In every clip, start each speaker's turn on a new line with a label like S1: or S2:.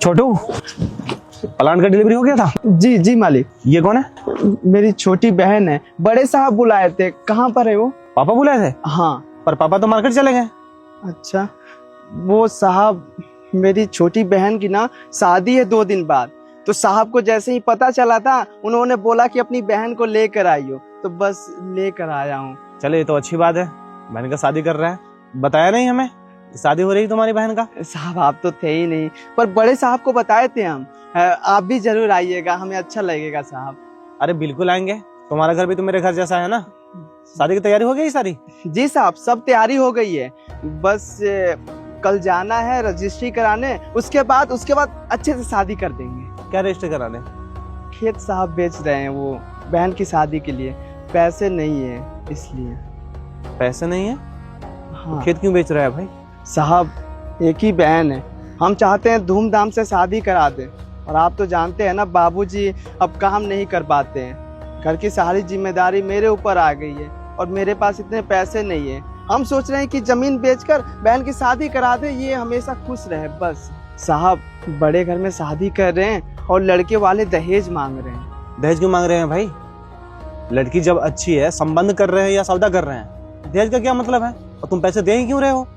S1: छोटू, plant का delivery हो गया था?
S2: जी जी मालिक।
S1: ये कौन है?
S2: मेरी छोटी बहन है, बड़े साहब बुलाए थे। कहाँ पर है वो?
S1: पापा बुलाए थे?
S2: हाँ।
S1: पर पापा तो मार्केट चले गए।
S2: अच्छा, वो साहब मेरी छोटी बहन की ना शादी है 2 दिन बाद, तो साहब को जैसे ही पता चला था उन्होंने बोला कि अपनी बहन को लेकर आइयो, तो बस लेकर आया हूँ।
S1: चले, ये तो अच्छी बात है। बहन का शादी कर रहा है, बताया नहीं हमें शादी हो रही तुम्हारी बहन का?
S2: साहब आप तो थे ही नहीं, पर बड़े साहब को बताए थे हम। आप भी जरूर आइएगा, हमें अच्छा लगेगा साहब।
S1: अरे बिल्कुल आएंगे, तुम्हारा घर भी तो मेरे घर जैसा है ना। शादी की तैयारी हो गई सारी?
S2: जी साहब, सब तैयारी हो गई है, बस कल जाना है रजिस्ट्री कराने, उसके बाद अच्छे से शादी कर देंगे।
S1: क्या रजिस्टर कराने?
S2: खेत साहब बेच रहे हैं वो बहन की शादी के लिए, पैसे नहीं है इसलिए।
S1: पैसे नहीं है?
S2: हाँ
S1: खेत क्यों बेच रहा है भाई?
S2: साहब, एक ही बहन है, हम चाहते हैं धूमधाम से शादी करा दें, और आप तो जानते हैं ना बाबूजी अब काम नहीं कर पाते हैं, घर की सारी जिम्मेदारी मेरे ऊपर आ गई है और मेरे पास इतने पैसे नहीं है। हम सोच रहे हैं कि जमीन बेचकर बहन की शादी करा दें, ये हमेशा खुश रहे बस। साहब, बड़े घर में शादी कर रहे हैं और लड़के वाले दहेज मांग रहे हैं।
S1: दहेज क्यों मांग रहे हैं भाई? लड़की जब अच्छी है, संबंध कर रहे हैं या सौदा कर रहे हैं, दहेज का क्या मतलब है? और तुम पैसे दे ही क्यों रहे हो?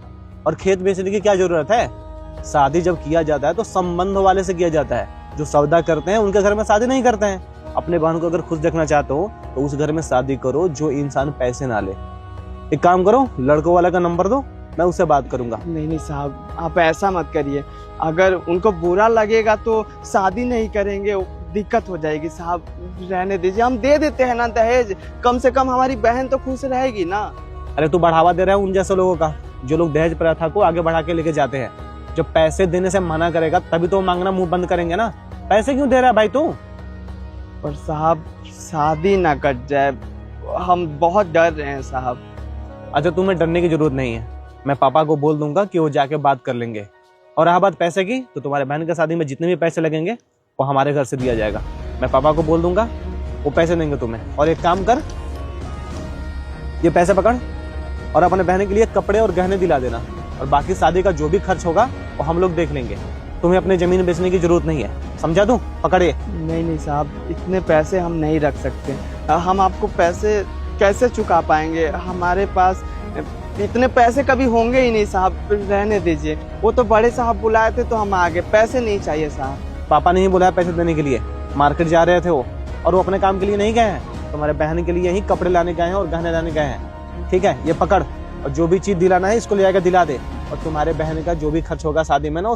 S1: और खेत बेचने की क्या जरूरत है? शादी जब किया जाता है तो संबंध वाले से किया जाता है, जो सौदा करते हैं उनके घर में शादी नहीं करते हैं। अपने बहन को अगर खुश देखना चाहते हो तो उस घर में शादी करो जो इंसान पैसे ना ले। एक काम करो, लड़कों वाला का नंबर दो, मैं उससे बात करूंगा।
S2: नहीं साहब, आप ऐसा मत करिए, अगर उनको बुरा लगेगा तो शादी नहीं करेंगे, दिक्कत हो जाएगी साहब। रहने दीजिए, हम दे देते हैं ना दहेज, कम से कम हमारी बहन तो खुश रहेगी ना।
S1: अरे तू बढ़ावा दे रहा है उन जैसे लोगों का, जो लोग दहेज प्रथा को आगे बढ़ा के लेके जाते हैं। जब पैसे देने से मना करेगा तभी तो मांगना मुंह बंद करेंगे ना। पैसे क्यों दे रहा है भाई तू?
S2: पर साहब, शादी ना कट जाए, हम बहुत डर रहे हैं साहब।
S1: अच्छा, तुम्हें डरने की जरूरत नहीं है, मैं पापा को बोल दूंगा कि वो जाके बात कर लेंगे। और रहा बात पैसे की, तो तुम्हारे बहन की शादी में जितने भी पैसे लगेंगे वो हमारे घर से दिया जाएगा। मैं पापा को बोल दूंगा, वो पैसे देंगे तुम्हें। और एक काम कर, ये पैसे पकड़ और अपने बहन के लिए कपड़े और गहने दिला देना, और बाकी शादी का जो भी खर्च होगा वो हम लोग देख लेंगे। तुम्हें अपनी जमीन बेचने की जरूरत नहीं है, समझा तू? पकड़े।
S2: नहीं साहब, इतने पैसे हम नहीं रख सकते। हम आपको पैसे कैसे चुका पाएंगे? हमारे पास इतने पैसे कभी होंगे ही नहीं साहब। रहने दीजिए, वो तो बड़े साहब बुलाए थे तो हम आ गए, पैसे नहीं चाहिए साहब।
S1: पापा ने ही बुलाया पैसे देने के लिए, मार्केट जा रहे थे वो, और वो अपने काम के लिए नहीं गए हैं, तुम्हारे बहन के लिए ही कपड़े लाने गए हैं और गहने लाने गए हैं। ठीक है, ये पकड़, और जो भी चीज दिलाना है इसको ले आकर दिला दे, और तुम्हारे बहन का जो भी खर्च होगा शादी में ना